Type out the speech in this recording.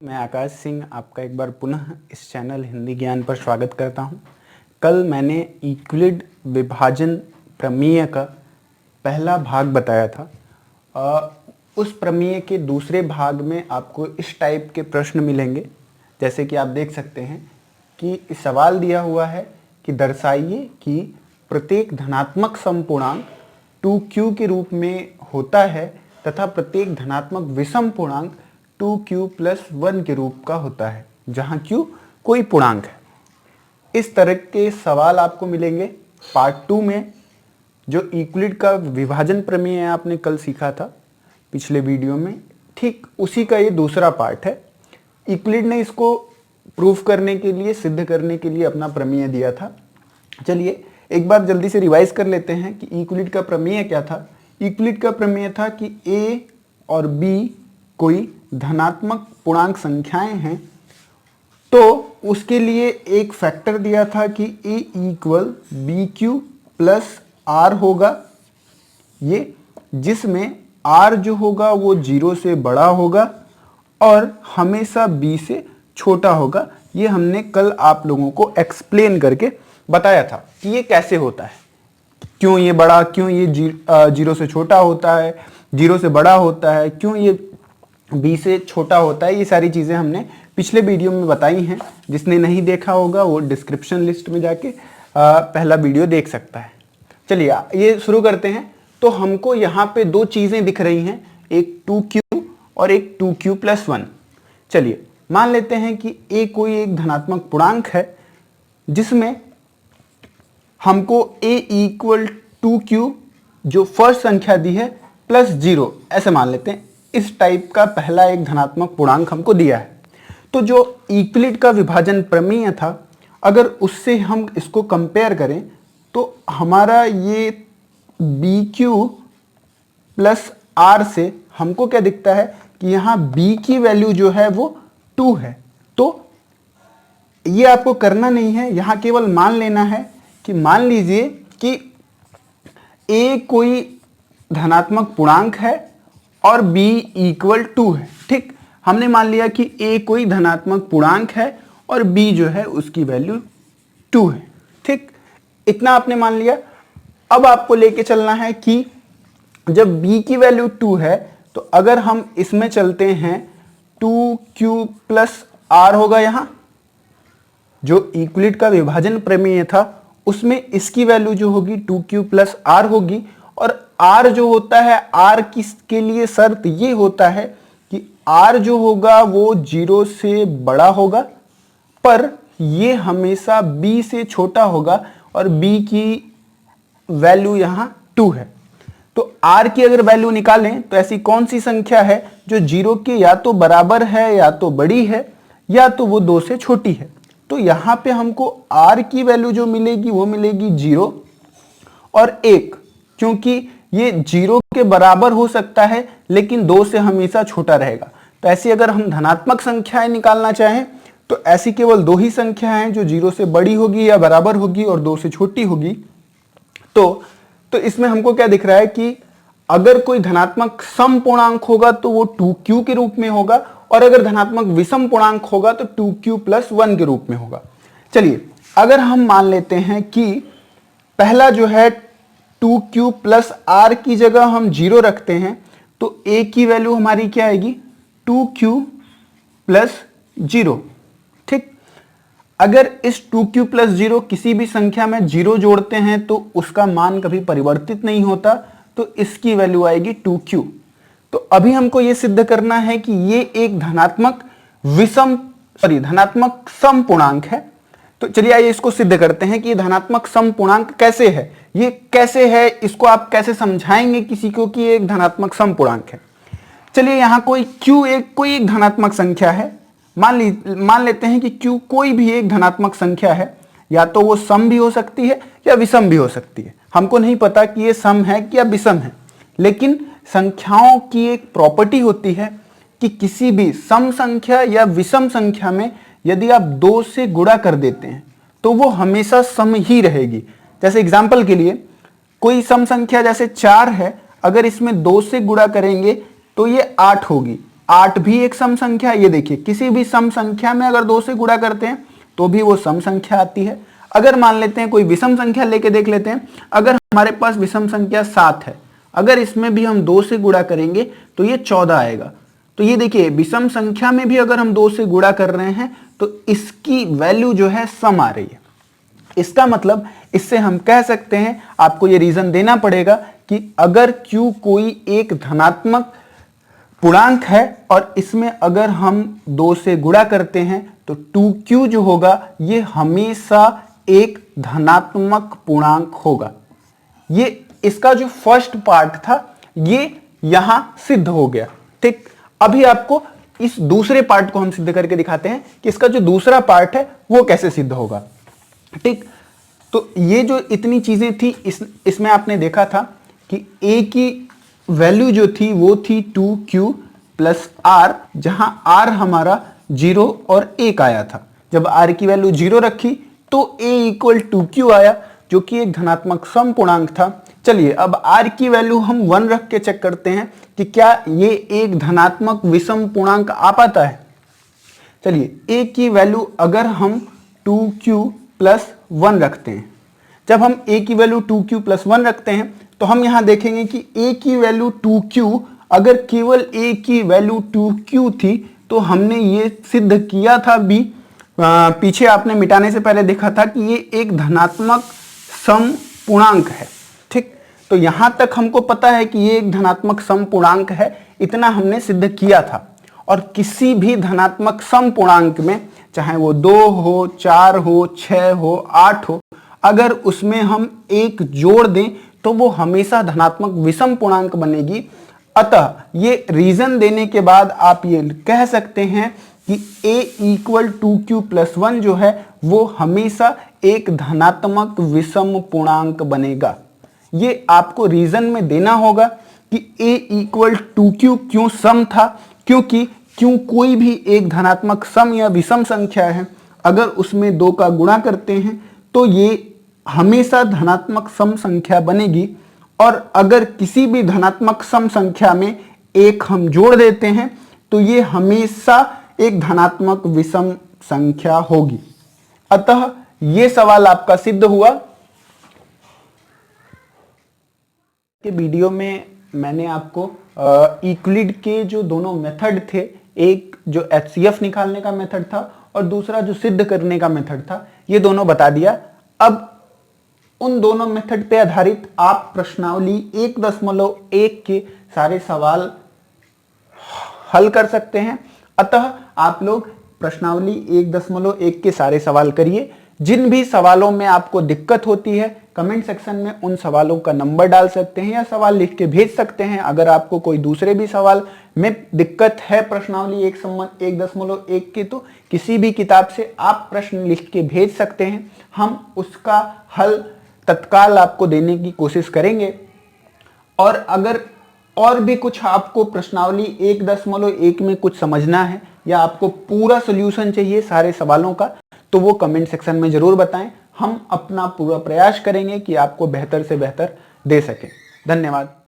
मैं आकाश सिंह आपका एक बार पुनः इस चैनल हिंदी ज्ञान पर स्वागत करता हूं। कल मैंने यूक्लिड विभाजन प्रमेय का पहला भाग बताया था। उस प्रमेय के दूसरे भाग में आपको इस टाइप के प्रश्न मिलेंगे, जैसे कि आप देख सकते हैं कि सवाल दिया हुआ है कि दर्शाइए कि प्रत्येक धनात्मक समपूर्णांक 2q के रूप में होता है तथा प्रत्येक धनात्मक विषम पूर्णांक 2q + 1 के रूप का होता है, जहां q कोई पूर्णांक है। इस तरह के सवाल आपको मिलेंगे पार्ट 2 में। जो यूक्लिड का विभाजन प्रमेय आपने कल सीखा था पिछले वीडियो में, ठीक उसी का ये दूसरा पार्ट है। यूक्लिड ने इसको प्रूफ करने के लिए, सिद्ध करने के लिए अपना प्रमेय दिया था। चलिए एक बार जल्दी से रिवाइज कर लेते हैं कि यूक्लिड का प्रमेय क्या था। यूक्लिड का प्रमेय था कि a और b कोई धनात्मक पूर्णांक संख्याएं हैं, तो उसके लिए एक फैक्टर दिया था कि a = bq + r होगा, ये जिसमें r जो होगा वो 0 से बड़ा होगा और हमेशा b से छोटा होगा। ये हमने कल आप लोगों को एक्सप्लेन करके बताया था कि ये कैसे होता है, क्यों ये बड़ा, क्यों ये 0 से छोटा होता है, 0 से बड़ा होता है, क्यों ये b से छोटा होता है। ये सारी चीज़ें हमने पिछले वीडियो में बताई हैं। जिसने नहीं देखा होगा वो डिस्क्रिप्शन लिस्ट में जाके पहला वीडियो देख सकता है। चलिए ये शुरू करते हैं। तो हमको यहाँ पे दो चीज़ें दिख रही हैं, एक 2q और एक 2q + 1। चलिए मान लेते हैं कि a कोई एक धनात्मक पूर्णांक है जिसमें हमको a = 2q जो फर्स्ट संख्या दी है +0, ऐसे मान लेते हैं। इस टाइप का पहला एक धनात्मक पूर्णांक हमको दिया है। तो जो यूक्लिड का विभाजन प्रमेय था, अगर उससे हम इसको कंपेयर करें तो हमारा ये bq + r से हमको क्या दिखता है कि यहाँ b की वैल्यू जो है वो 2 है। तो ये आपको करना नहीं है, यहाँ केवल मान लेना है कि मान लीजिए कि a कोई धनात्मक पूर्णांक है और b = 2 है। ठीक, हमने मान लिया कि a कोई धनात्मक पूर्णांक है और b जो है उसकी वैल्यू 2 है। ठीक, इतना आपने मान लिया। अब आपको लेके चलना है कि जब b की वैल्यू 2 है तो अगर हम इसमें चलते हैं 2q + r होगा। यहाँ जो यूक्लिड का विभाजन प्रमेय था उसमें इसकी वैल्यू जो होगी 2q + r होगी। और r जो होता है, r के लिए शर्त ये होता है कि r जो होगा वो 0 से बड़ा होगा, पर ये हमेशा b से छोटा होगा और b की वैल्यू यहाँ 2 है। तो r की अगर वैल्यू निकालें तो ऐसी कौन सी संख्या है जो 0 के या तो बराबर है या तो बड़ी है या तो वो 2 से छोटी है। तो यहाँ पे हमको r की वैल्यू जो मिलेगी वो मिलेगी 0 और 1, क्योंकि ये 0 के बराबर हो सकता है लेकिन 2 से हमेशा छोटा रहेगा। तो ऐसी अगर हम धनात्मक संख्याएं निकालना चाहें तो ऐसी केवल 2 ही संख्याएं हैं जो 0 से बड़ी होगी या बराबर होगी और 2 से छोटी होगी। तो इसमें हमको क्या दिख रहा है कि अगर कोई धनात्मक सम पूर्णांक होगा तो वो 2q के रूप में होगा, और अगर धनात्मक विषम पूर्णांक होगा तो 2q + 1 के रूप में होगा। चलिए अगर हम मान लेते हैं कि पहला जो है 2q + r की जगह हम 0 रखते हैं तो a की वैल्यू हमारी क्या आएगी, 2q + 0। ठीक, अगर इस 2q + 0 किसी भी संख्या में 0 जोड़ते हैं तो उसका मान कभी परिवर्तित नहीं होता, तो इसकी वैल्यू आएगी 2q। तो अभी हमको ये सिद्ध करना है कि ये एक धनात्मक सम पूर्णांक है। तो चलिए आइए इसको सिद्ध करते हैं कि ये धनात्मक सम पूर्णांक कैसे है। ये कैसे है, इसको आप कैसे समझाएंगे किसी को कि ये एक धनात्मक सम पूर्णांक है। चलिए यहाँ कोई कोई एक धनात्मक संख्या है। मान लेते हैं कि q कोई भी एक धनात्मक संख्या है, या तो वो सम भी हो सकती है या विषम भी हो सकती है। हमको नहीं पता कि ये सम है या विषम है, लेकिन संख्याओं की एक प्रॉपर्टी होती है कि किसी भी सम संख्या या विषम संख्या में यदि आप 2 से गुणा कर देते हैं तो वो हमेशा सम ही रहेगी। जैसे एग्जाम्पल के लिए कोई सम संख्या जैसे 4 है, अगर इसमें 2 से गुणा करेंगे तो ये 8 होगी। 8 भी एक सम संख्या है। ये देखिए, किसी भी सम संख्या में अगर 2 से गुणा करते हैं तो भी वो सम संख्या आती है। अगर मान लेते हैं कोई विषम संख्या लेके देख लेते हैं, अगर हमारे पास विषम संख्या 7 है, अगर इसमें भी हम 2 से गुणा करेंगे तो ये 14 आएगा। तो ये देखिए, विषम संख्या में भी अगर हम 2 से गुणा कर रहे हैं तो इसकी वैल्यू जो है सम आ रही है। इसका मतलब इससे हम कह सकते हैं, आपको ये रीजन देना पड़ेगा कि अगर Q कोई एक धनात्मक पूर्णांक है और इसमें अगर हम 2 से गुणा करते हैं तो 2Q जो होगा ये हमेशा एक धनात्मक पूर्णांक होगा। ये इसका जो फर्स्ट पार्ट था ये यहां सिद्ध हो गया। ठीक, अभी आपको इस दूसरे पार्ट को हम सिद्ध करके दिखाते हैं कि इसका जो दूसरा पार्ट है वो कैसे सिद्ध होगा। ठीक, तो ये जो इतनी चीजें थी इसमें आपने देखा था कि a की वैल्यू जो थी वो थी 2Q प्लस R, जहां R हमारा 0 और 1 आया था। जब R की वैल्यू 0 रखी तो a इक्वल 2Q आया, जो कि एक धनात्मक सम पूर्णांक था। चलिए अब R की वैल्यू हम 1 रख के चेक करते हैं कि क्या ये एक धनात्मक विषम पूर्णांक आ पाता है। चलिए, a की वैल्यू अगर हम 2Q प्लस 1 रखते हैं, जब हम a की वैल्यू 2Q प्लस 1 रखते हैं तो हम यहां देखेंगे कि a की वैल्यू 2Q, अगर केवल a की वैल्यू 2Q थी तो हमने ये सिद्ध किया था भी, पीछे आपने मिटाने से पहले देखा था कि ये एक धनात्मक सम पूर्णांक है। ठीक, तो यहां तक हमको पता है कि ये एक धनात्मक सम पूर्णांक है, इतना हमने सिद्ध किया था। और किसी भी धनात्मक सम पूर्णांक में, चाहे वो 2 हो, 4 हो, 6 हो, 8 हो, अगर उसमें हम 1 जोड़ दें तो वो हमेशा धनात्मक विषम पूर्णांक बनेगी। अतः ये रीजन देने के बाद आप ये कह सकते हैं कि a इक्वल 2Q प्लस 1 जो है वो हमेशा एक धनात्मक विषम पूर्णांक बनेगा। ये आपको रीजन में देना होगा कि a इक्वल 2Q क्यों सम था, क्योंकि क्यों कोई भी एक धनात्मक सम या विषम संख्या है, अगर उसमें 2 का गुणा करते हैं तो ये हमेशा धनात्मक सम संख्या बनेगी। और अगर किसी भी धनात्मक सम संख्या में 1 हम जोड़ देते हैं तो ये हमेशा एक धनात्मक विषम संख्या होगी। अतः ये सवाल आपका सिद्ध हुआ। के वीडियो में मैंने आपको यूक्लिड के जो दोनों मेथड थे, एक जो HCF निकालने का मेथड था और दूसरा जो सिद्ध करने का मेथड था, ये दोनों बता दिया। अब उन दोनों मेथड पे आधारित आप प्रश्नावली 1.1 के सारे सवाल हल कर सकते हैं। अतः आप लोग प्रश्नावली 1.1 के सारे सवाल करिए। जिन भी सवालों में आपको दिक्कत होती है कमेंट सेक्शन में उन सवालों का नंबर डाल सकते हैं या सवाल लिख के भेज सकते हैं। अगर आपको कोई दूसरे भी सवाल में दिक्कत है प्रश्नावली 1.1 के, तो किसी भी किताब से आप प्रश्न लिख के भेज सकते हैं। हम उसका हल तत्काल आपको देने की कोशिश करेंगे। और अगर और भी कुछ आपको प्रश्नावली 1.1 में कुछ समझना है या आपको पूरा सॉल्यूशन चाहिए सारे सवालों का, तो वो कमेंट सेक्शन में जरूर बताएं। हम अपना पूरा प्रयास करेंगे कि आपको बेहतर से बेहतर दे सकें। धन्यवाद।